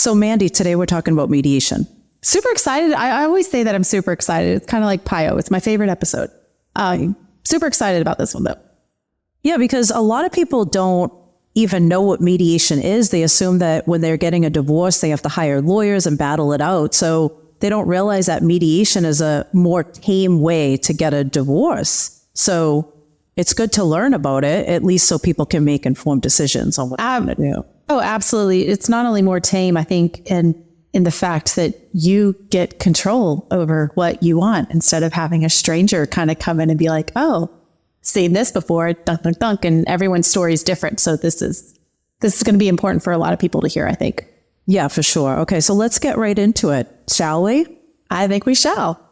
So Mandy, today we're talking about mediation. Super excited. I always say that I'm super excited. It's kind of like Pio. It's my favorite episode. Super excited about this one though. Yeah, because a lot of people don't even know what mediation is. They assume that when they're getting a divorce, they have to hire lawyers and battle it out. So they don't realize that mediation is a more tame way to get a divorce. So it's good to learn about it, at least so people can make informed decisions on what they're going to do. Oh, absolutely. It's not only more tame, I think, in the fact that you get control over what you want instead of having a stranger kind of come in and be like, oh, seen this before, dunk, dunk, dunk, and everyone's story is different. So this is going to be important for a lot of people to hear, I think. Yeah, for sure. Okay, so let's get right into it, shall we? I think we shall.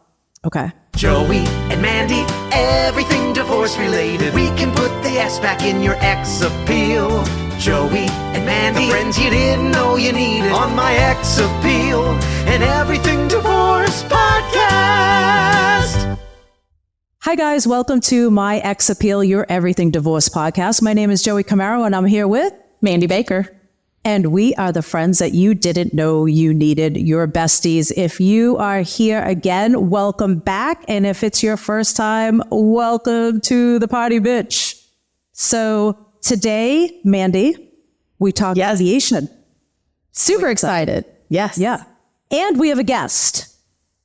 Okay. Joie and Mandy, everything divorce related. We can put the S back in your ex appeal. Joie and Mandy, the friends you didn't know you needed on my ex appeal. And everything divorce podcast. Hi guys, welcome to My Ex Appeal, your everything divorce podcast. My name is Joie Comeiro and I'm here with Mandy Baker. And we are the friends that you didn't know you needed, your besties. If you are here again, welcome back. And if it's your first time, welcome to the party, bitch. So today, Mandy, we talk mediation. Super excited. Yes. Yeah. And we have a guest.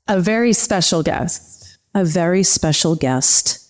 A very special guest. A very special guest.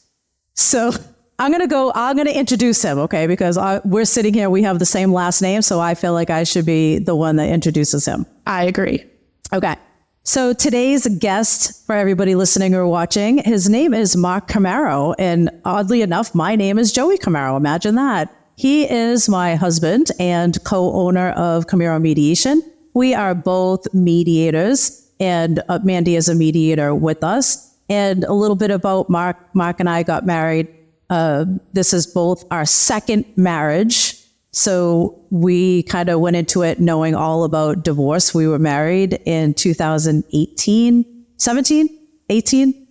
So I'm going to introduce him, okay? Because we're sitting here, we have the same last name, so I feel like I should be the one that introduces him. I agree. Okay. So today's guest, for everybody listening or watching, his name is Mark Comeiro, and oddly enough, my name is Joie Comeiro. Imagine that. He is my husband and co-owner of Comeiro Mediation. We are both mediators, and Mandy is a mediator with us. And a little bit about Mark. Mark and I got married. This is both our second marriage. So we kind of went into it knowing all about divorce. We were married in 2018, 17, 18.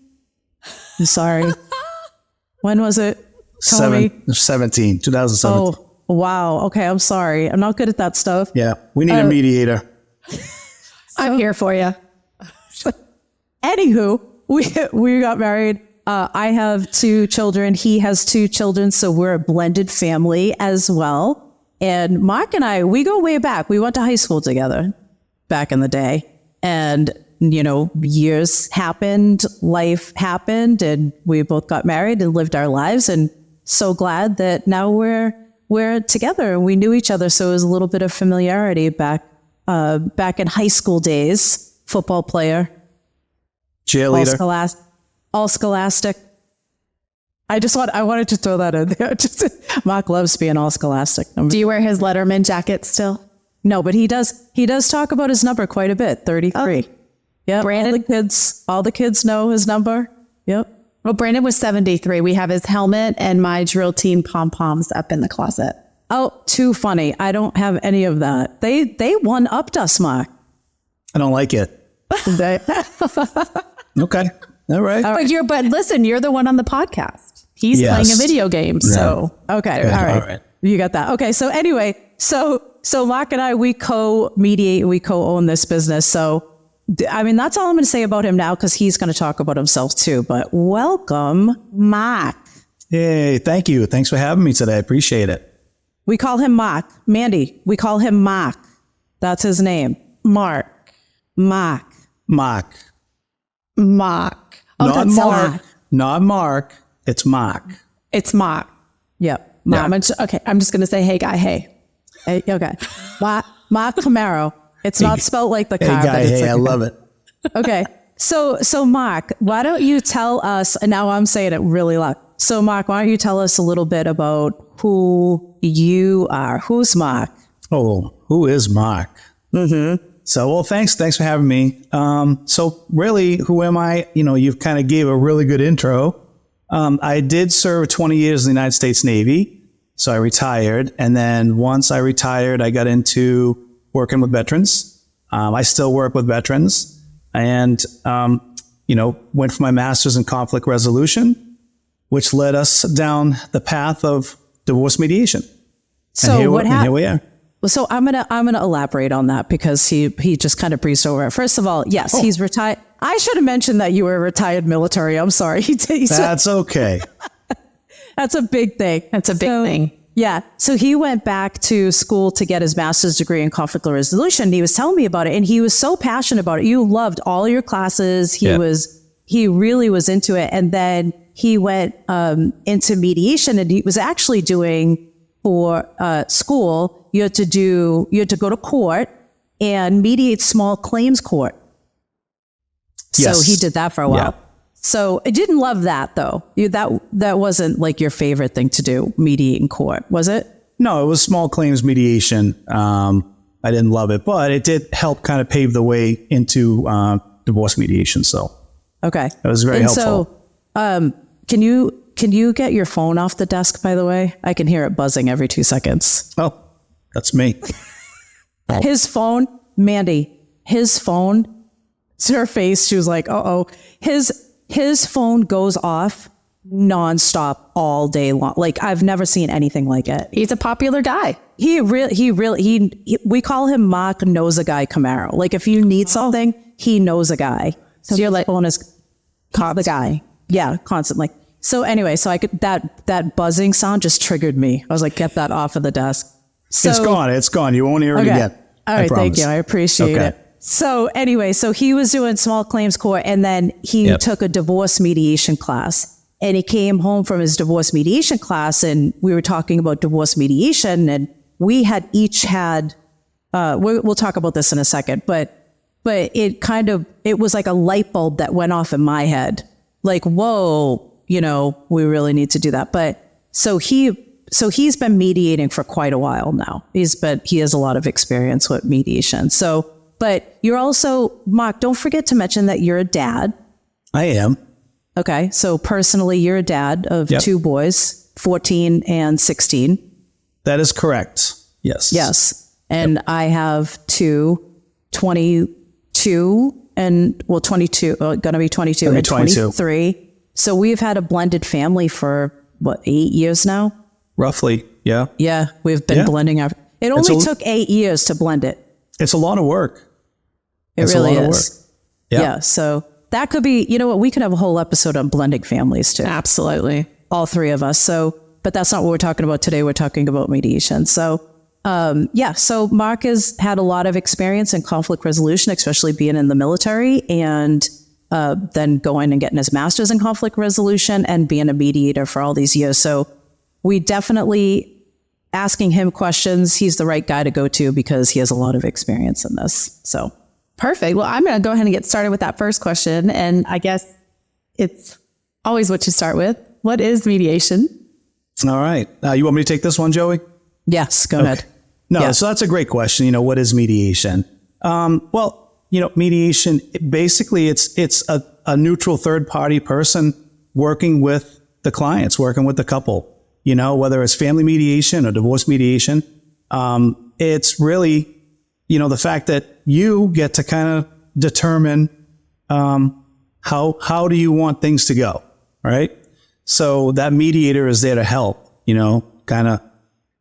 I'm sorry. When was it? 2017. Oh, wow. Okay. I'm sorry. I'm not good at that stuff. Yeah. We need a mediator. I'm here for you. Anywho, we got married. I have 2 children. He has 2 children. So we're a blended family as well. And Mark and I, we go way back. We went to high school together back in the day. And, you know, years happened, life happened, and we both got married and lived our lives. And so glad that now we're together. We knew each other. So it was a little bit of familiarity back in high school days. Football player. Cheerleader. All scholastic. I wanted to throw that in there. Mark loves being all scholastic. Do you wear his Letterman jacket still? No, but he does talk about his number quite a bit. 33. Oh. Yeah. Brandon, all the kids know his number. Yep. Well, Brandon was 73. We have his helmet and my drill team pom-poms up in the closet. Oh, too funny. I don't have any of that. They one-upped us, Mark. I don't like it. Okay. All right. But listen, you're the one on the podcast. He's playing a video game. So, okay. All right. You got that. Okay. So anyway, so Mark and I, we co-mediate, we co-own this business. So, I mean, that's all I'm going to say about him now, because he's going to talk about himself too. But welcome, Mark. Hey, thank you. Thanks for having me today. I appreciate it. We call him Mark. Mandy, we call him Mark. That's his name. Mark. Mark. Oh, not that's Mark. Not Mark. It's Mark. It's Mark. Yep. Mom. Yeah. I'm just going to say, hey, guy, hey. Okay. Mark Comeiro. It's not spelled like the car. Hey, guy, hey, I love it. Okay. So Mark, why don't you tell us, and now I'm saying it really loud. So Mark, why don't you tell us a little bit about who you are? Who's Mark? Oh, who is Mark? Mm-hmm. So, well, thanks for having me. So really, who am I? You know, you've kind of gave a really good intro. I did serve 20 years in the United States Navy. So I retired. And then once I retired, I got into working with veterans. I still work with veterans and, went for my master's in conflict resolution, which led us down the path of divorce mediation. So what happened? Here we are. So I'm gonna elaborate on that because he just kind of breezed over it. First of all, yes, he's retired. I should have mentioned that you were retired military. I'm sorry. That's okay. That's a big thing. That's a big thing. Yeah. So he went back to school to get his master's degree in conflict resolution. He was telling me about it, and he was so passionate about it. You loved all your classes. He really was into it. And then he went into mediation, and he was actually doing for school. You had to go to court and mediate small claims court. Yes. So he did that for a while. Yeah. So I didn't love that though. That wasn't like your favorite thing to do, mediate in court, was it? No, it was small claims mediation. I didn't love it, but it did help kind of pave the way into divorce mediation. So okay, it was very helpful. So can you get your phone off the desk, by the way? I can hear it buzzing every 2 seconds. Oh, that's me. His phone, Mandy, his phone, it's her face. She was like, uh-oh. His phone goes off nonstop all day long. Like I've never seen anything like it. He's a popular guy. He we call him Mark knows a guy Comeiro. Like if you need something, he knows a guy. So you're like, phone is the guy. Yeah, constantly. So anyway, so I could that buzzing sound just triggered me. I was like, get that off of the desk. So It's gone. You won't hear it again. All right, thank you. I appreciate it. So anyway, so he was doing small claims court, and then he took a divorce mediation class, and he came home from his divorce mediation class, and we were talking about divorce mediation, and we had each had, we'll talk about this in a second, but it was like a light bulb that went off in my head. Like, whoa, we really need to do that. But so he's been mediating for quite a while now. He has a lot of experience with mediation. So, but you're also, Mark, don't forget to mention that you're a dad. I am. Okay. So personally, you're a dad of two boys, 14 and 16. That is correct. Yes. Yes. And I have two, 22 and 22, going to be 22 and 23. So we've had a blended family for 8 years now? Roughly. Yeah. Yeah. We've been blending it only took 8 years to blend it. It's a lot of work. It really is. Work. Yeah. So that could be, we could have a whole episode on blending families too. Absolutely. All three of us. So, but that's not what we're talking about today. We're talking about mediation. So, so Mark has had a lot of experience in conflict resolution, especially being in the military and then going and getting his master's in conflict resolution and being a mediator for all these years. So we definitely asking him questions. He's the right guy to go to because he has a lot of experience in this. So perfect. Well, I'm going to go ahead and get started with that first question. And I guess it's always what you start with. What is mediation? All right. You want me to take this one, Joey? Yes, go ahead. No, so that's a great question. What is mediation? Mediation, basically it's a neutral third party person working with the clients, working with the couple, whether it's family mediation or divorce mediation. It's really, the fact that you get to kind of determine how do you want things to go, right? So that mediator is there to help, kind of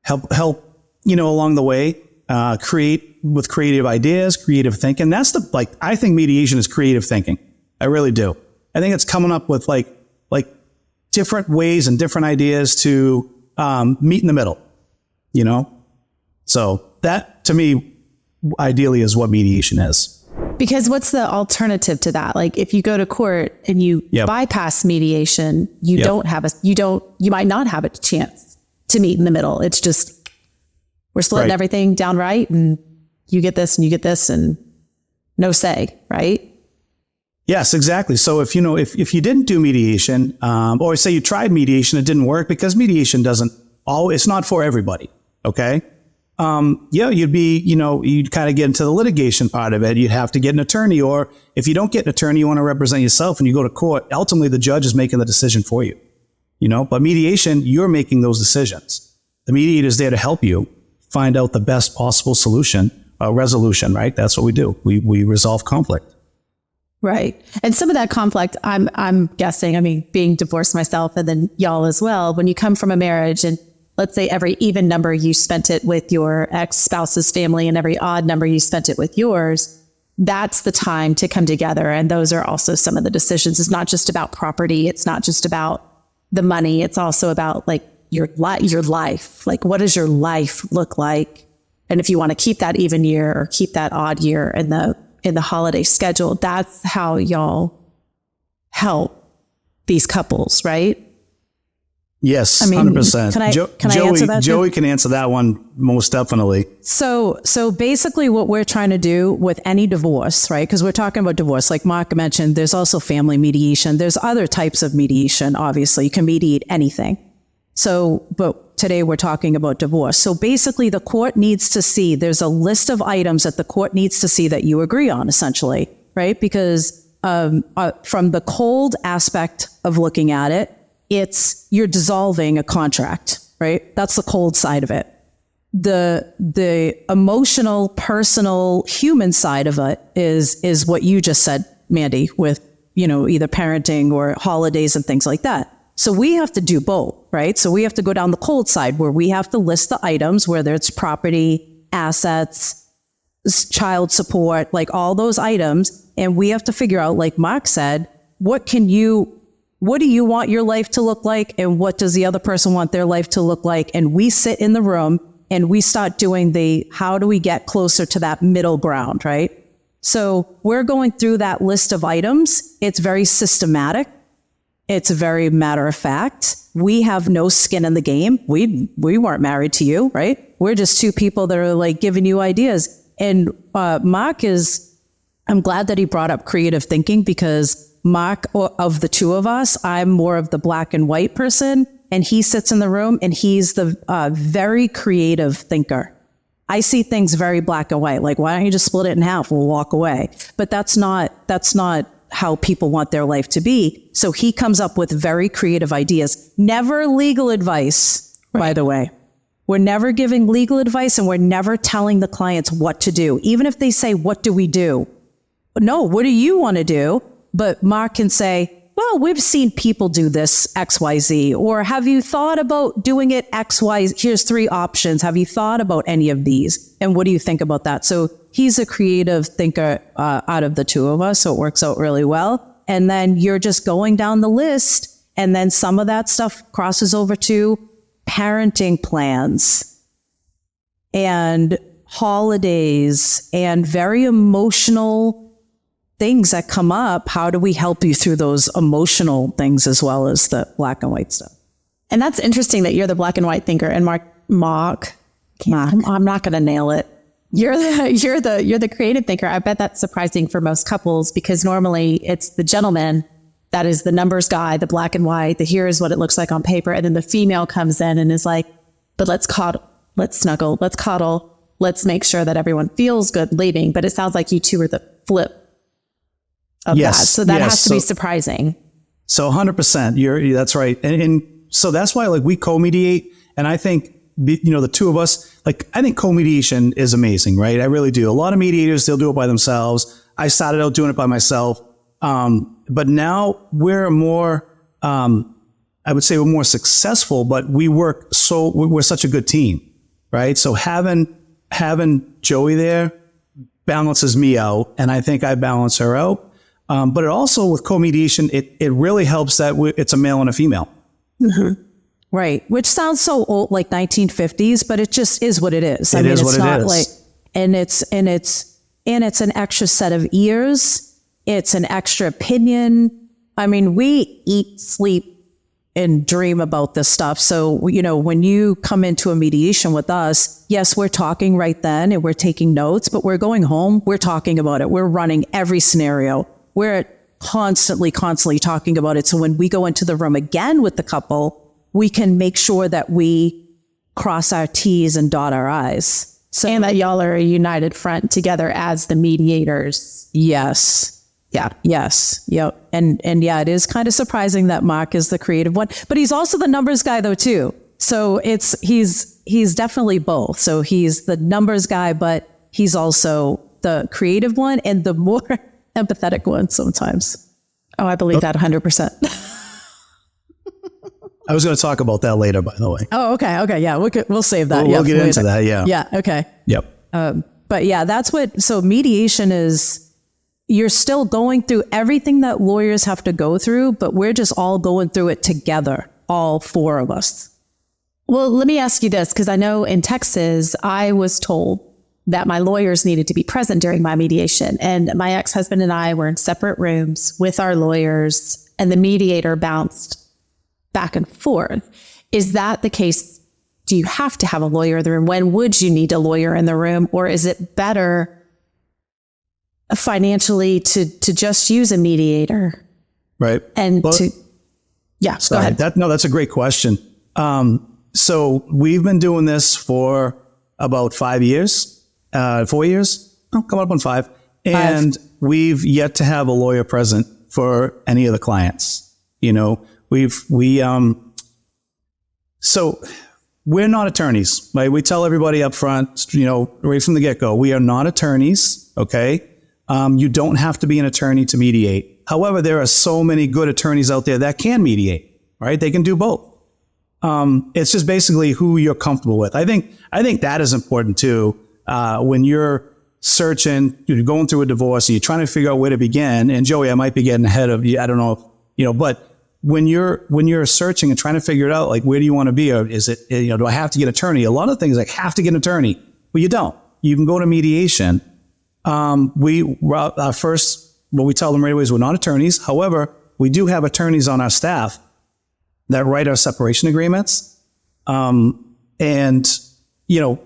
help, along the way, create with creative ideas, creative thinking. I think mediation is creative thinking. I really do. I think it's coming up with like different ways and different ideas to meet in the middle, So that to me, ideally is what mediation is. Because what's the alternative to that? Like if you go to court and you bypass mediation, you might not have a chance to meet in the middle. It's just, we're splitting everything down right and you get this and you get this and no say, right? Yes, exactly. So if you didn't do mediation, or say you tried mediation, it didn't work because mediation it's not for everybody. Okay. You'd kind of get into the litigation part of it. You'd have to get an attorney, or if you don't get an attorney, you want to represent yourself and you go to court. Ultimately, the judge is making the decision for you, but mediation, you're making those decisions. The mediator is there to help you find out the best possible resolution, right? That's what we do. We resolve conflict. Right. And some of that conflict, I'm guessing, being divorced myself and then y'all as well, when you come from a marriage and let's say every even number you spent it with your ex-spouse's family and every odd number you spent it with yours, that's the time to come together. And those are also some of the decisions. It's not just about property. It's not just about the money. It's also about like your life. Like, what does your life look like? And if you want to keep that even year or keep that odd year in the holiday schedule, that's how y'all help these couples, right? Yes, I mean, 100%. can I Joey, answer that, Joey can answer that one most definitely. So basically what we're trying to do with any divorce, right? Because we're talking about divorce, like Mark mentioned, there's also family mediation. There's other types of mediation, obviously. You can mediate anything. But today we're talking about divorce. So basically the court needs to see, there's a list of items that the court needs to see that you agree on, essentially, right? Because from the cold aspect of looking at it, you're dissolving a contract, right? That's the cold side of it. The emotional, personal, human side of it is what you just said, Mandy, with, either parenting or holidays and things like that. So we have to do both, right? So we have to go down the cold side where we have to list the items, whether it's property, assets, child support, like all those items. And we have to figure out, like Mark said, what do you want your life to look like? And what does the other person want their life to look like? And we sit in the room and we start doing how do we get closer to that middle ground, right? So we're going through that list of items. It's very systematic. It's very matter of fact. We have no skin in the game. We weren't married to you, right? We're just two people that are like giving you ideas. And Mark I'm glad that he brought up creative thinking, because Mark, of the two of us, I'm more of the black and white person, and he sits in the room and he's the very creative thinker. I see things very black and white. Like, why don't you just split it in half? We'll walk away. But that's not how people want their life to be. So he comes up with very creative ideas. Never legal advice, by the way. We're never giving legal advice, and we're never telling the clients what to do. Even if they say, what do we do? No, what do you want to do? But Mark can say, well, we've seen people do this XYZ, or have you thought about doing it XY? Here's 3 options. Have you thought about any of these? And what do you think about that? So he's a creative thinker out of the two of us. So it works out really well. And then you're just going down the list. And then some of that stuff crosses over to parenting plans and holidays and very emotional things that come up. How do we help you through those emotional things as well as the black and white stuff? And that's interesting that you're the black and white thinker, and Mark, I'm not going to nail it. You're the creative thinker. I bet that's surprising for most couples, because normally it's the gentleman that is the numbers guy, the black and white, here is what it looks like on paper. And then the female comes in and is like, but let's cuddle, let's snuggle, let's cuddle, let's make sure that everyone feels good leaving. But it sounds like you two are the flip of that. So that has to be surprising. So 100%, that's right. And so that's why, like, we co-mediate. And I think, the two of us, like, I think co-mediation is amazing, right? I really do. A lot of mediators, they'll do it by themselves. I started out doing it by myself. But now we're more, I would say we're more successful, but we're such a good team, right? So having Joey there balances me out, and I think I balance her out. But it also, with co-mediation, it really helps that it's a male and a female. Mm-hmm. Right. Which sounds so old, like 1950s, but it just is what it is. It is what it is. Like, and it's an extra set of ears. It's an extra opinion. I mean, we eat, sleep, and dream about this stuff. So, when you come into a mediation with us, yes, we're talking right then and we're taking notes, but we're going home. We're talking about it. We're running every scenario. We're constantly talking about it. So when we go into the room again with the couple, we can make sure that we cross our T's and dot our I's. So, and that y'all are a united front together as the mediators. Yes. Yeah. Yes. Yep. And yeah, it is kind of surprising that Mark is the creative one, but he's also the numbers guy though too. So he's definitely both. So he's the numbers guy, but he's also the creative one and the more empathetic one sometimes. Oh, I believe that 100%. I was going to talk about that later, by the way. Oh, okay. Okay. Yeah. We'll save that. We'll get into that. Yeah. Yeah. Okay. Yep. But yeah, so mediation is, you're still going through everything that lawyers have to go through, but we're just all going through it together, all four of us. Well, let me ask you this, because I know in Texas, I was told that my lawyers needed to be present during my mediation. And my ex-husband and I were in separate rooms with our lawyers, and the mediator bounced back and forth. Is that the case? Do you have to have a lawyer in the room? When would you need a lawyer in the room? Or is it better financially to just use a mediator? Right. And well, go ahead. That's a great question. So we've been doing this for about 5 years, 4 years, coming up on 5. And we've yet to have a lawyer present for any of the clients. You know, so we're not attorneys, right? We tell everybody up front, you know, right from the get-go, we are not attorneys, okay? You don't have to be an attorney to mediate. However, there are so many good attorneys out there that can mediate, right? They can do both. It's just basically who you're comfortable with. I think that is important too. When you're searching, you're going through a divorce and you're trying to figure out where to begin. And Joey, I might be getting ahead of you. I don't know if, you know, but when you're searching and trying to figure it out, like, where do you want to be? Or is it, you know, do I have to get an attorney? A lot of things like have to get an attorney. Well, you don't. You can go to mediation. Our first, what we tell them right away is we're not attorneys. However, we do have attorneys on our staff that write our separation agreements. And, you know,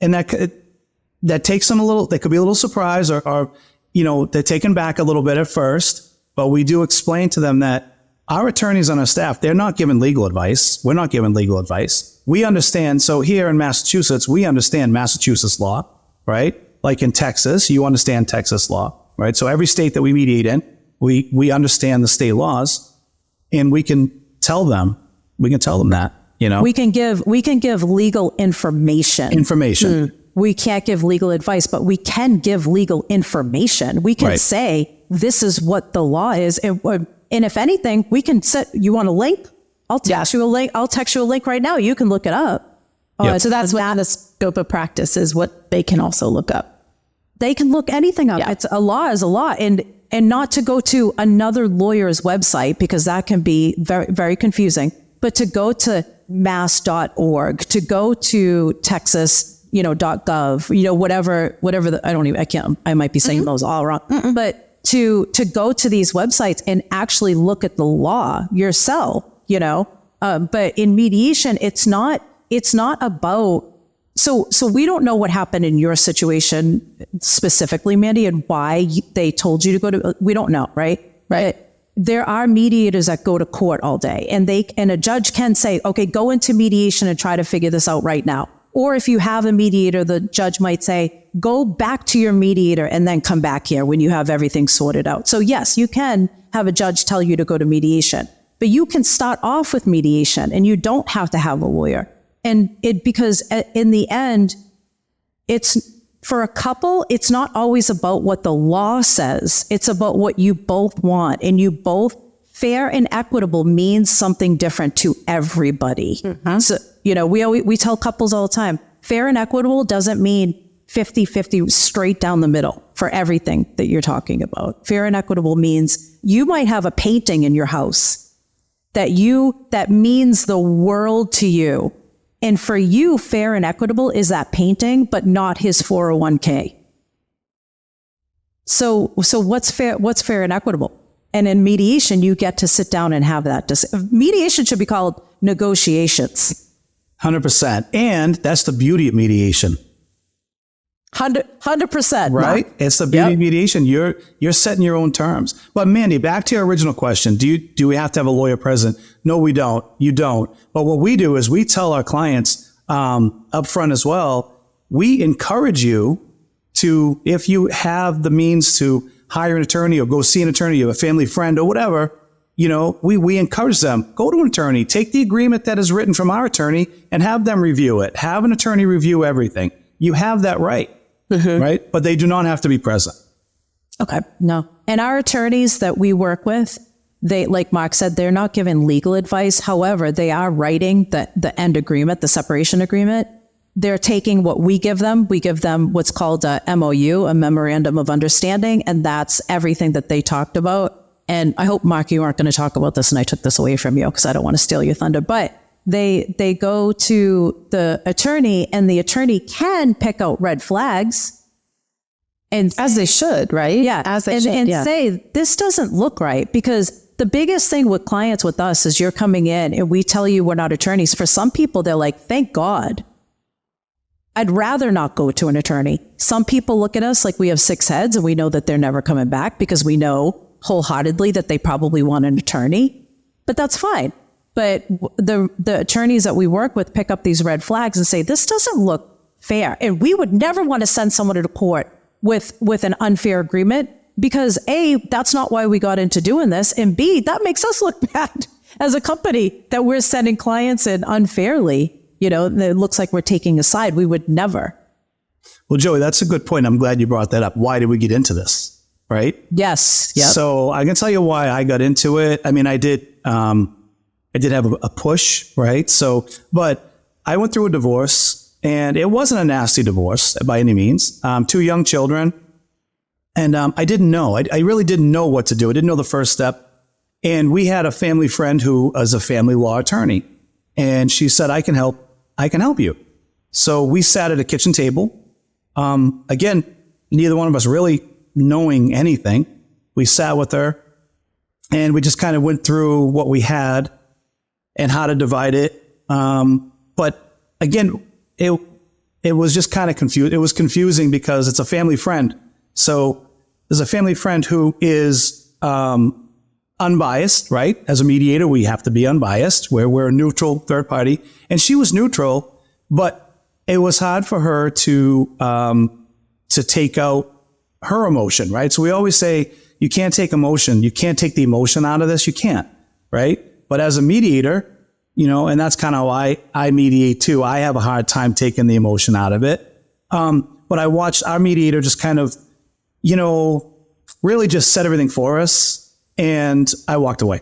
and that takes them they could be a little surprised or, you know, they're taken back a little bit at first, but we do explain to them that our attorneys on our staff, they're not giving legal advice. We're not giving legal advice. We understand. So here in Massachusetts, we understand Massachusetts law, right? Like in Texas, you understand Texas law, right? So every state that we mediate in, we understand the state laws. And we can tell them that, you know, we can give legal information. We can't give legal advice, but we can give legal information. We can say, this is what the law is. And if anything, we can you want a link? I'll text you a link. I'll text you a link right now. You can look it up. Yep. So that's what the scope of practice is, what they can also look up. They can look anything up. Yeah. It's a law is a law. And not to go to another lawyer's website, because that can be very, very confusing, but to go to mass.org, to go to Texas, you know, .gov, you know, whatever I might be saying those all wrong, but to go to these websites and actually look at the law yourself, you know, but in mediation, it's not about, so we don't know what happened in your situation specifically, Mandy, and why they told you to go to, we don't know, right? Right. There are mediators that go to court all day, and a judge can say, okay, go into mediation and try to figure this out right now. Or if you have a mediator, the judge might say, go back to your mediator and then come back here when you have everything sorted out. So yes, you can have a judge tell you to go to mediation, but you can start off with mediation and you don't have to have a lawyer. And because in the end, it's for a couple, it's not always about what the law says. It's about what you both want. And you both, fair and equitable means something different to everybody. Mm-hmm. So, you know, we tell couples all the time, fair and equitable doesn't mean 50-50 straight down the middle for everything that you're talking about. Fair and equitable means you might have a painting in your house that means the world to you. And for you, fair and equitable is that painting, but not his 401k. So what's fair and equitable? And in mediation, you get to sit down and have that. Mediation should be called negotiations. 100%. And that's the beauty of mediation. 100%. Right? It's the beauty of mediation. You're setting your own terms. But Mandy, back to your original question. Do we have to have a lawyer present? No, we don't. You don't. But what we do is we tell our clients up front as well, we encourage you to, if you have the means to hire an attorney or go see an attorney or a family friend or whatever, you know, we encourage them, go to an attorney, take the agreement that is written from our attorney and have them review it. Have an attorney review everything. You have that right. Mm-hmm. Right? But they do not have to be present. Okay. No. And our attorneys that we work with, They, like Mark said, they're not giving legal advice. However, they are writing the end agreement, the separation agreement. They're taking what we give them. We give them what's called a MOU, a memorandum of understanding. And that's everything that they talked about. And I hope, Mark, you aren't going to talk about this and I took this away from you because I don't want to steal your thunder. But they go to the attorney and the attorney can pick out red flags. And As they should, right? yeah, As they and, should. and yeah. say, this doesn't look right. Because the biggest thing with clients with us is you're coming in and we tell you we're not attorneys. For some people, they're like, thank God. I'd rather not go to an attorney. Some people look at us like we have 6 heads and we know that they're never coming back because we know wholeheartedly that they probably want an attorney. But that's fine. But the attorneys that we work with pick up these red flags and say, this doesn't look fair. And we would never want to send someone to court with an unfair agreement because A, that's not why we got into doing this. And B, that makes us look bad as a company that we're sending clients in unfairly. You know, it looks like we're taking a side. We would never. Well, Joey, that's a good point. I'm glad you brought that up. Why did we get into this? Right? Yes. Yep. So I can tell you why I got into it. I mean, I did have a push, right? So, but I went through a divorce and it wasn't a nasty divorce by any means. 2 young children. And I didn't know. I really didn't know what to do. I didn't know the first step. And we had a family friend who is a family law attorney. And she said, I can help you. So we sat at a kitchen table. Again, neither one of us really knowing anything. We sat with her and we just kind of went through what we had and how to divide it. But again, it was just kind of confused. It was confusing because it's a family friend. So there's a family friend who is unbiased, right? As a mediator, we have to be unbiased, where we're a neutral third party. And she was neutral, but it was hard for her to take out her emotion, right? So we always say, you can't take emotion. You can't take the emotion out of this. You can't, right? But as a mediator, you know, and that's kind of why I mediate too. I have a hard time taking the emotion out of it. But I watched our mediator just kind of, you know, really just set everything for us. And I walked away.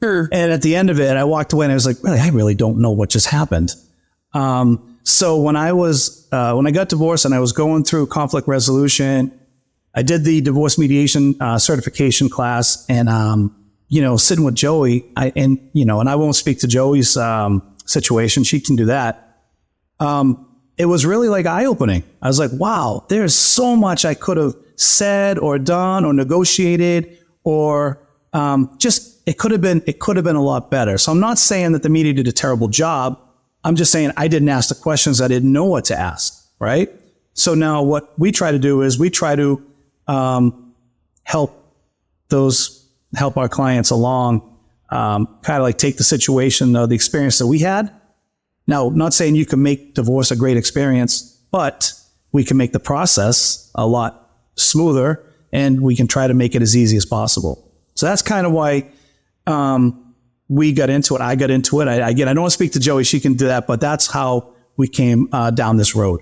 Sure. And at the end of it, I walked away and I was like, really, I really don't know what just happened. So when I got divorced and I was going through conflict resolution, I did the divorce mediation certification class and, you know, sitting with Joey, and I won't speak to Joey's situation. She can do that. It was really like eye-opening. I was like, wow, there's so much I could have said or done or negotiated or just it could have been a lot better. So I'm not saying that the media did a terrible job. I'm just saying I didn't ask the questions I didn't know what to ask, right? So now what we try to do is we try to help our clients along, kind of like take the situation, the experience that we had. Now, not saying you can make divorce a great experience, but we can make the process a lot smoother and we can try to make it as easy as possible. So that's kind of why we got into it. I got into it. I don't want to speak to Joey. She can do that, but that's how we came down this road.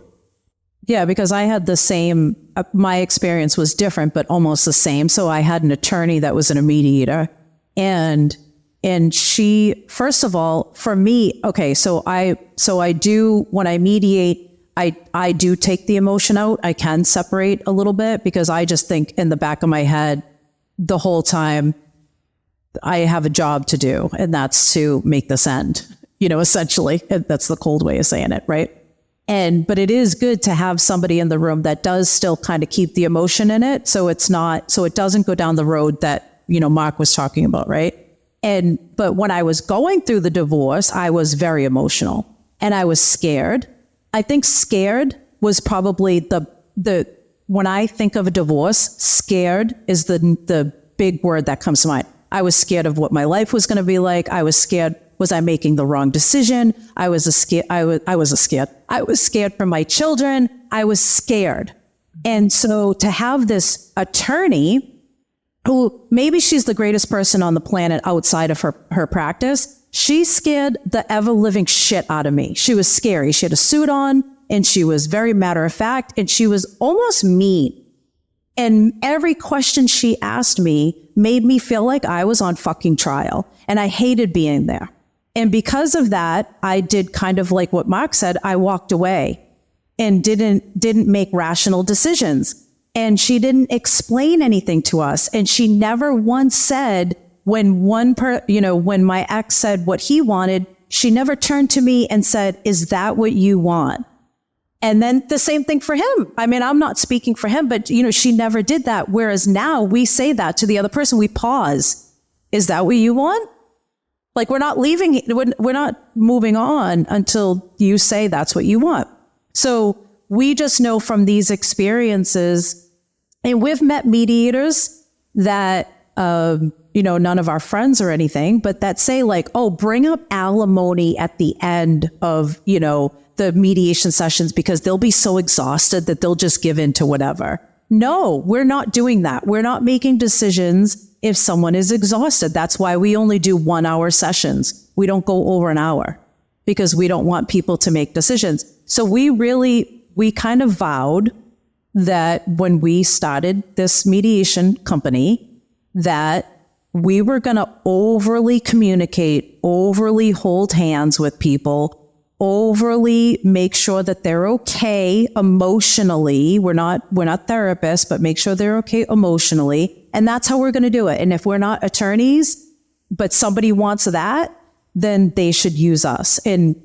Yeah, because I had the same, my experience was different, but almost the same. So I had an attorney that was a mediator and she, first of all, for me, okay, so I do, when I mediate, I do take the emotion out. I can separate a little bit because I just think in the back of my head the whole time I have a job to do, and that's to make this end, essentially. That's the cold way of saying it, right? But it is good to have somebody in the room that does still kind of keep the emotion in it. So it doesn't go down the road that, Mark was talking about, right? But when I was going through the divorce, I was very emotional and I was scared. I think scared was probably when I think of a divorce, scared is the big word that comes to mind. I was scared of what my life was going to be like. I was scared. Was I making the wrong decision? I was scared for my children. I was scared. And so to have this attorney who maybe she's the greatest person on the planet outside of her practice, she scared the ever living shit out of me. She was scary. She had a suit on and she was very matter of fact and she was almost mean. And every question she asked me made me feel like I was on fucking trial. And I hated being there. And because of that, I did kind of like what Mark said. I walked away and didn't make rational decisions. And she didn't explain anything to us. And she never once said, when when my ex said what he wanted, she never turned to me and said, is that what you want? And then the same thing for him. I mean, I'm not speaking for him, but she never did that. Whereas now we say that to the other person, we pause. Is that what you want? Like, we're not leaving, we're not moving on until you say that's what you want. So we just know from these experiences, and we've met mediators that, none of our friends or anything, but that say like, oh, bring up alimony at the end of, the mediation sessions because they'll be so exhausted that they'll just give in to whatever. No, we're not doing that. We're not making decisions if someone is exhausted. That's why we only do 1 hour sessions. We don't go over an hour because we don't want people to make decisions. So we kind of vowed that when we started this mediation company, that we were going to overly communicate, overly hold hands with people, overly make sure that they're okay emotionally. We're not therapists, but make sure they're okay emotionally. And that's how we're going to do it. And if we're not attorneys, but somebody wants that, then they should use us. And,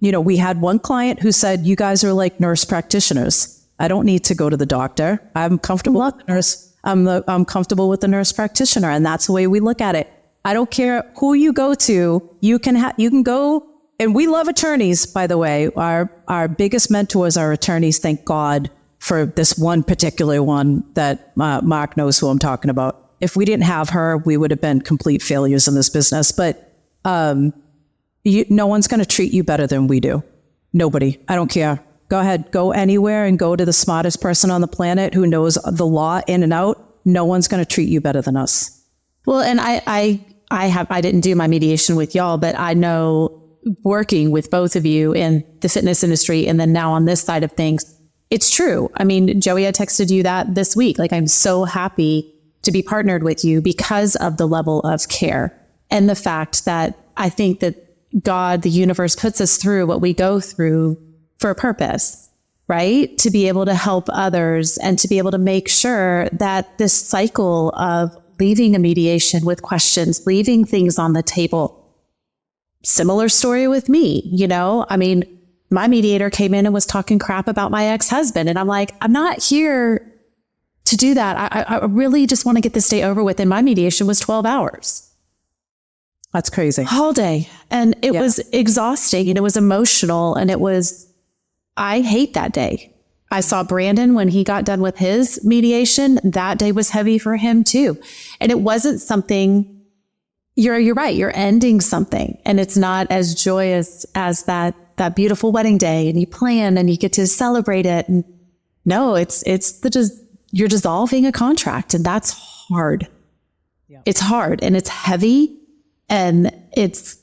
we had one client who said, you guys are like nurse practitioners. I don't need to go to the doctor. I'm comfortable with the nurse. I'm comfortable with the nurse practitioner. And that's the way we look at it. I don't care who you go to. You can go. And we love attorneys, by the way. Our biggest mentors are attorneys. Thank God for this one particular one that Mark knows who I'm talking about. If we didn't have her, we would have been complete failures in this business. But no one's going to treat you better than we do. Nobody. I don't care. Go ahead. Go anywhere and go to the smartest person on the planet who knows the law in and out. No one's going to treat you better than us. Well, and I didn't do my mediation with y'all, but I know working with both of you in the fitness industry and then now on this side of things, it's true. I mean, Joey, I texted you that this week. Like, I'm so happy to be partnered with you because of the level of care and the fact that I think that God, the universe, puts us through what we go through for a purpose, right? To be able to help others and to be able to make sure that this cycle of leaving a mediation with questions, leaving things on the table. Similar story with me, I mean, my mediator came in and was talking crap about my ex-husband. And I'm like, I'm not here to do that. I really just want to get this day over with. And my mediation was 12 hours. That's crazy. All day. And it was exhausting and it was emotional. And I hate that day. I saw Brandon when he got done with his mediation. That day was heavy for him too. And it wasn't something. You're right. You're ending something and it's not as joyous as that beautiful wedding day and you plan and you get to celebrate it. And no, you're dissolving a contract and that's hard. Yeah. It's hard and it's heavy and it's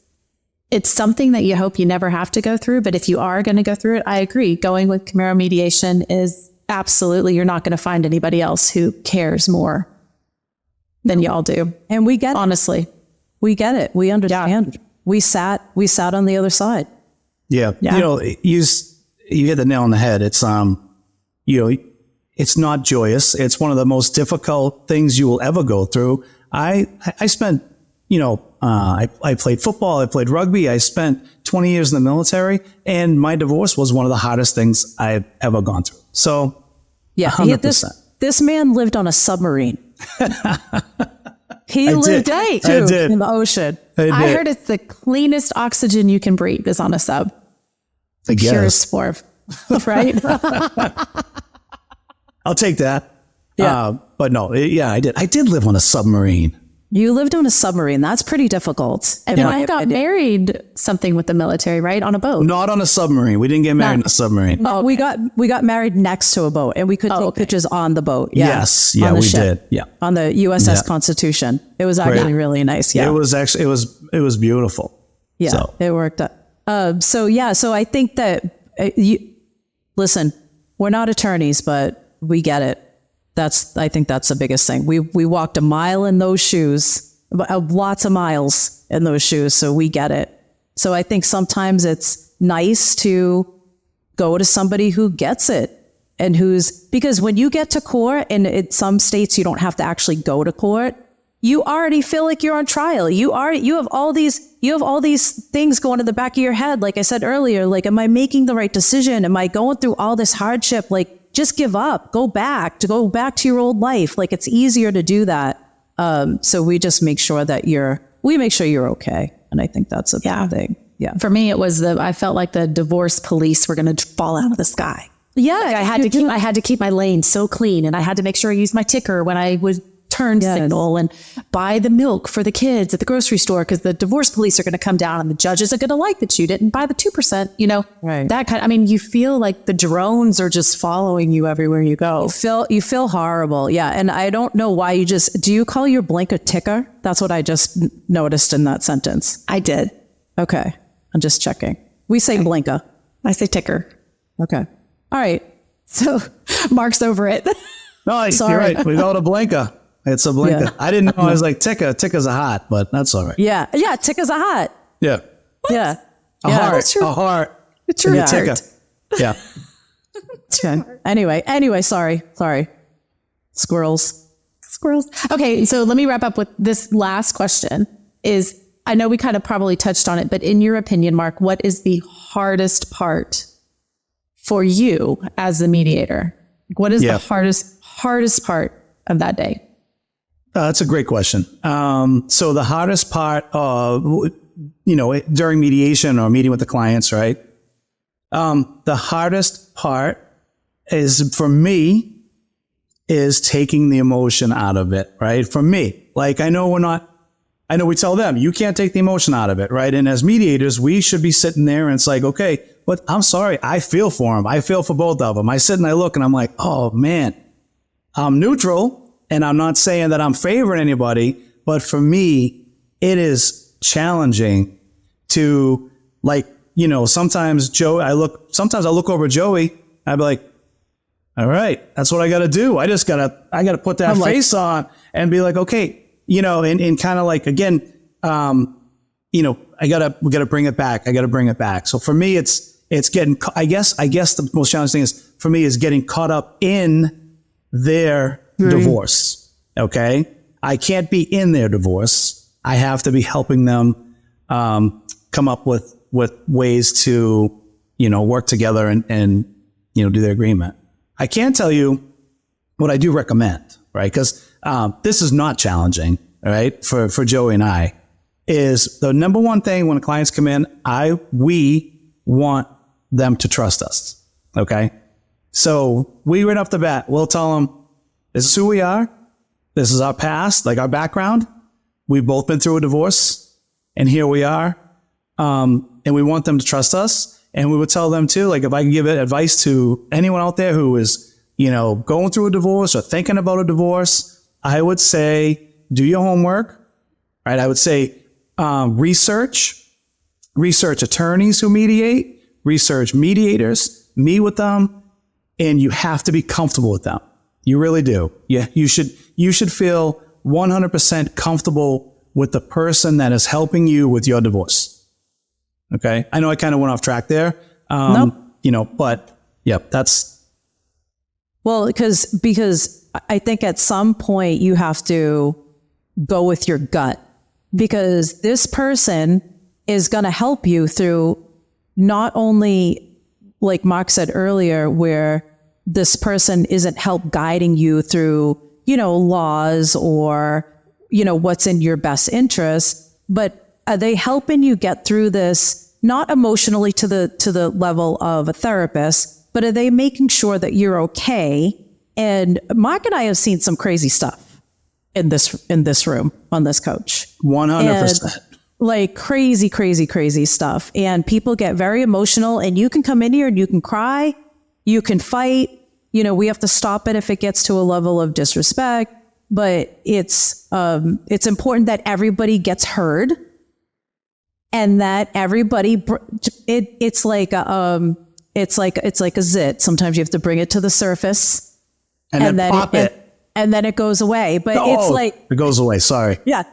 something that you hope you never have to go through. But if you are going to go through it, I agree. Going with Comeiro mediation is absolutely, you're not going to find anybody else who cares more than y'all do. And we get it. Honestly. We get it. We understand. Yeah. We sat on the other side. Yeah. You hit the nail on the head. It's, it's not joyous. It's one of the most difficult things you will ever go through. I spent, I played football. I played rugby. I spent 20 years in the military and my divorce was one of the hardest things I've ever gone through. So yeah, 100%. This man lived on a submarine. He lived too in the ocean. I heard it's the cleanest oxygen you can breathe is on a sub. The purest form, right? I'll take that. Yeah. But no, I did. I did live on a submarine. You lived on a submarine. That's pretty difficult. And I got married something with the military, right? On a boat. Not on a submarine. We didn't get married on a submarine. Oh, okay. We got married next to a boat and we could take pictures on the boat. Yeah. Yes. Yeah, we did. Yeah. On the USS Constitution. It was actually really nice. Yeah. It was beautiful. Yeah. So. It worked out. So I think that listen, we're not attorneys, but we get it. I think that's the biggest thing. We walked a mile in those shoes, lots of miles in those shoes. So we get it. So I think sometimes it's nice to go to somebody who gets it and because when you get to court, and in some states you don't have to actually go to court, you already feel like you're on trial. You have all these things going in the back of your head. Like I said earlier, like, am I making the right decision? Am I going through all this hardship? Like, just give up, go back to your old life. Like, it's easier to do that. So we just make sure that you're okay. And I think that's a big thing. Yeah. For me, I felt like the divorce police were going to fall out of the sky. Yeah. Like I had to keep my lane so clean, and I had to make sure I used my ticker when I would turn signal and buy the milk for the kids at the grocery store, because the divorce police are going to come down and the judges are going to like that you didn't buy the 2%, Right. That kind of, I mean, you feel like the drones are just following you everywhere you go. You feel horrible. Yeah. And I don't know why do you call your blink a ticker? That's what I just noticed in that sentence. I did. Okay. I'm just checking. We say blinka. I say ticker. Okay. All right. So Mark's over it. No, Sorry. you're right. We call it a blinka. It's a blinka. Yeah. I didn't know. I was like, ticka. Ticka's a hot, but that's all right. Yeah. Yeah. Ticker's a hot. Yeah. Yeah. A heart. A heart. It's your And a heart. ticka. Yeah. Anyway, sorry. Squirrels. Okay, so let me wrap up with this last question. I know we kind of probably touched on it, but in your opinion, Mark, what is the hardest part for you as the mediator? What is the hardest part of that day? That's a great question. So the hardest part of, during mediation or meeting with the clients, right? The hardest part for me is taking the emotion out of it, right? For me, like, I know we tell them, you can't take the emotion out of it, right? And as mediators, we should be sitting there and it's like, okay, but I'm sorry, I feel for them. I feel for both of them. I sit and I look and I'm like, oh man, I'm neutral. And I'm not saying that I'm favoring anybody, but for me, it is challenging to, sometimes I look over Joey, I'd be like, all right, that's what I got to do. I got to put that face on and be like, okay, and kind of like, again, we got to bring it back. I got to bring it back. So for me, it's getting, I guess the most challenging thing is for me is getting caught up in their divorce. Okay. I can't be in their divorce. I have to be helping them, come up with ways to, work together and do their agreement. I can tell you what I do recommend, right? Because, this is not challenging, right? For Joey and I, is the number one thing when clients come in, we want them to trust us. Okay. So we right off the bat, we'll tell them, this is who we are. This is our past, like our background. We've both been through a divorce and here we are. And we want them to trust us. And we would tell them too, like, if I can give advice to anyone out there who is, going through a divorce or thinking about a divorce, I would say, do your homework, right? I would say, research attorneys who mediate, research mediators, meet with them, and you have to be comfortable with them. You really do. Yeah, you should feel 100% comfortable with the person that is helping you with your divorce. Okay. I know I kind of went off track there. Nope. But yeah, that's. Well, because I think at some point you have to go with your gut, because this person is going to help you through not only, like Mark said earlier, where this person isn't help guiding you through, laws or, what's in your best interest, but are they helping you get through this, not emotionally to the level of a therapist, but are they making sure that you're okay? And Mark and I have seen some crazy stuff in this room on this couch. 100%. Like crazy stuff. And people get very emotional, and you can come in here and you can cry, you can fight. We have to stop it if it gets to a level of disrespect, but it's important that everybody gets heard. And that everybody, it's like a zit. Sometimes you have to bring it to the surface, and then pop it. and then it goes away. But it's like, it goes away. Sorry. yeah.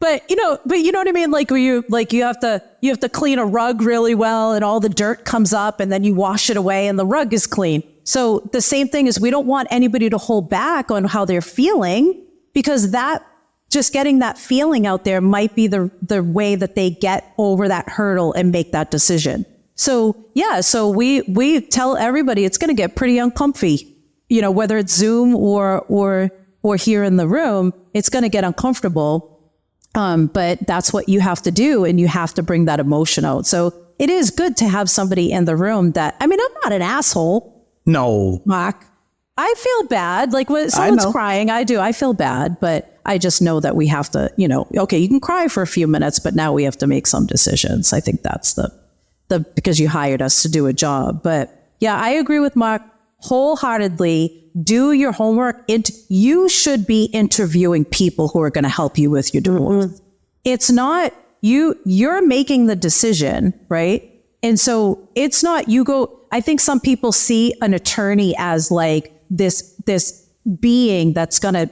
But you know what I mean? Like where you have to clean a rug really well and all the dirt comes up and then you wash it away and the rug is clean. So the same thing is we don't want anybody to hold back on how they're feeling, because that just getting that feeling out there might be the way that they get over that hurdle and make that decision. So yeah, so we tell everybody it's going to get pretty uncomfy, you know, whether it's Zoom or here in the room, it's going to get uncomfortable. But that's what you have to do, and you have to bring that emotion out. So it is good to have somebody in the room that, I mean, I'm not an asshole. No. Mark, I feel bad. Like when someone's crying, I feel bad, but I just know that we have to, you know, okay, you can cry for a few minutes, but now we have to make some decisions. I think that's because you hired us to do a job. But yeah, I agree with Mark wholeheartedly. Do your homework. You should be interviewing people who are going to help you with your divorce. Mm-hmm. It's not you're making the decision, right? And so it's not you go. I think some people see an attorney as like this being that's gonna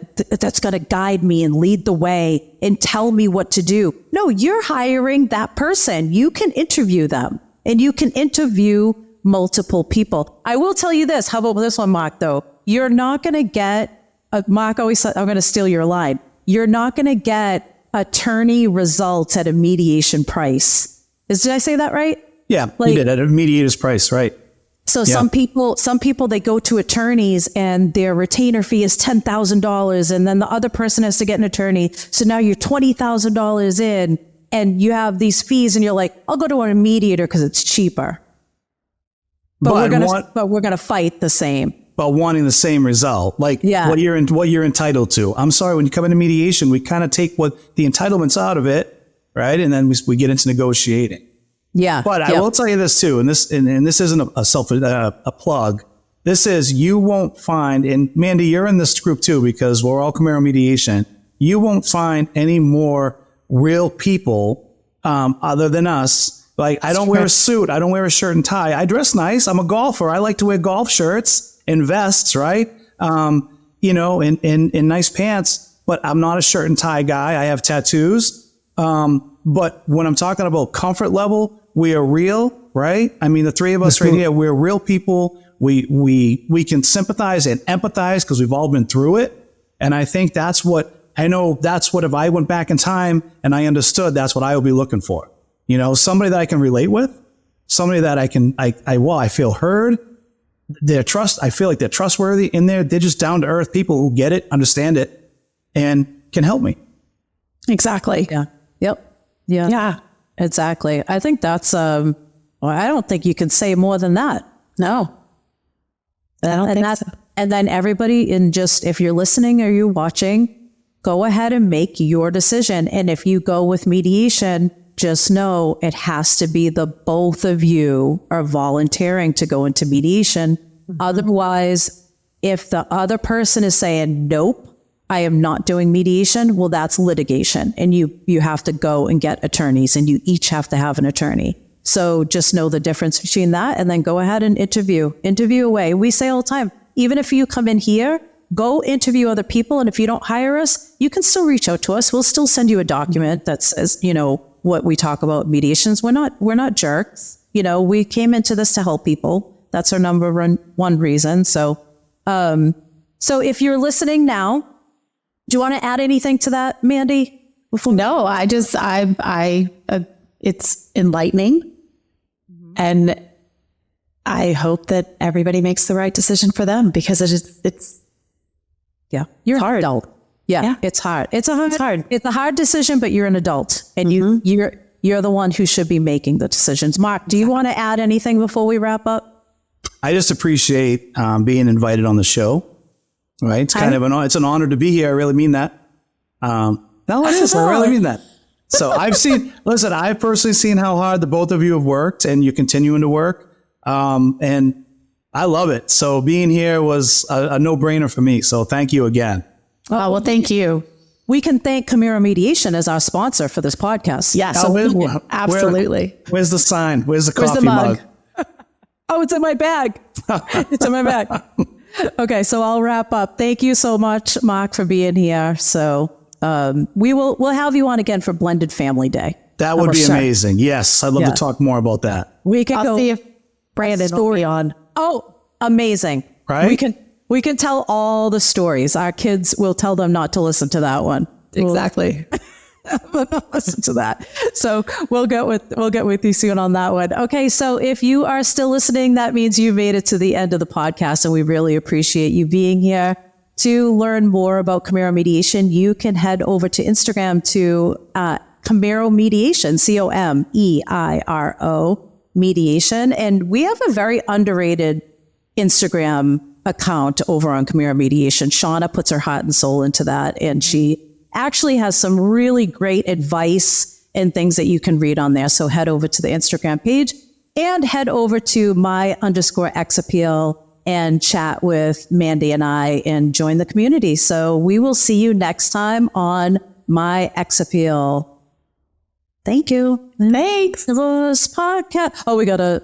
guide me and lead the way and tell me what to do. No, you're hiring that person. You can interview them, and you can interview multiple people. I will tell you this. How about this one, Mark, though? You're not going to get, Mark always said, I'm going to steal your line. You're not going to get attorney results at a mediation price. Did I say that right? Yeah, you did, at a mediator's price, right? So some people, they go to attorneys and their retainer fee is $10,000, and then the other person has to get an attorney. So now you're $20,000 in, and you have these fees, and you're like, I'll go to a mediator because it's cheaper. But we're gonna fight the same. But wanting the same result, like what you're entitled to. I'm sorry, when you come into mediation, we kind of take what the entitlements out of it, right? And then we get into negotiating. Yeah. But I will tell you this too, and this isn't a plug. This is, you won't find, and Mandy, you're in this group too, because we're all Comeiro Mediation. You won't find any more real people other than us. Like, I don't wear a suit. I don't wear a shirt and tie. I dress nice. I'm a golfer. I like to wear golf shirts and vests, right? You know, and nice pants, but I'm not a shirt and tie guy. I have tattoos. But when I'm talking about comfort level, we are real, right? I mean, the three of us right here, we're real people. We can sympathize and empathize because we've all been through it. And I think that's what if I went back in time and I understood, that's what I would be looking for. You know, somebody that I can relate with, somebody that I feel heard. I feel like they're trustworthy in there. They're just down to earth people who get it, understand it, and can help me. Exactly. Yeah. Yep. Yeah. Yeah. Exactly. I think that's, I don't think you can say more than that. No. I don't think so. And then everybody if you're listening or you're watching, go ahead and make your decision. And if you go with mediation, just know it has to be the both of you are volunteering to go into mediation. Mm-hmm. Otherwise, if the other person is saying, nope, I am not doing mediation, well, that's litigation. And you have to go and get attorneys, and you each have to have an attorney. So just know the difference between that, and then go ahead and interview away. We say all the time, even if you come in here, go interview other people. And if you don't hire us, you can still reach out to us. We'll still send you a document that says, you know, what we talk about mediations. We're not jerks. You know, we came into this to help people. That's our number one reason. So if you're listening now, do you want to add anything to that, Mandy? No, it's enlightening. Mm-hmm. And I hope that everybody makes the right decision for them, because it's you're hard. An adult. Yeah, it's hard. It's a hard decision, but you're an adult, and you're the one who should be making the decisions. Mark, do you want to add anything before we wrap up? I just appreciate being invited on the show. Right, it's it's an honor to be here. I really mean that. I really mean that. So I've personally seen how hard the both of you have worked, and you're continuing to work, and I love it. So being here was a no-brainer for me. So thank you again. Oh, well, thank you. We can thank Comeiro Mediation as our sponsor for this podcast. Yes, absolutely. Where's the sign? Where's the coffee mug? Oh, it's in my bag. It's in my bag. Okay, so I'll wrap up. Thank you so much, Mark, for being here. So we'll have you on again for Blended Family Day. That would be Sure. amazing. Yes, I'd love to talk more about that. We can I'll go see if Brandon will be on. Oh, amazing! Right? We can tell all the stories. Our kids will tell them not to listen to that one. Exactly. We'll not listen to that. So we'll get with you soon on that one. Okay, so if you are still listening, that means you made it to the end of the podcast, and we really appreciate you being here. To learn more about Comeiro Mediation, you can head over to Instagram to Comeiro Mediation, Comeiro Mediation. And we have a very underrated Instagram account over on Comeiro Mediation. Shauna puts her heart and soul into that. And she actually has some really great advice and things that you can read on there. So head over to the Instagram page and head over to my_exappeal and chat with Mandy and I and join the community. So we will see you next time on My Ex Appeal. Thank you. Thanks for this podcast. Oh, we gotta.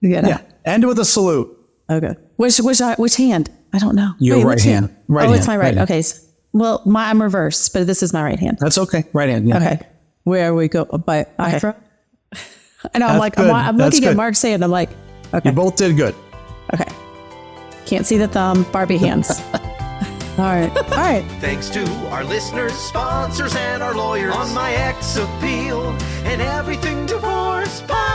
Yeah. End with a salute. Okay. Which hand? I don't know. Your right which hand. Right oh, hand. it's my right. Okay. Well, I'm reversed, but this is my right hand. That's okay. Right hand. Yeah. Okay. Where we go by eyebrow. I know. I'm That's like, good. I'm That's looking at good. Mark's hand. I'm like, okay. You both did good. Okay. Can't see the thumb. Barbie hands. All right. All right. Thanks to our listeners, sponsors, and our lawyers on My Ex Appeal and Everything Divorce Podcast.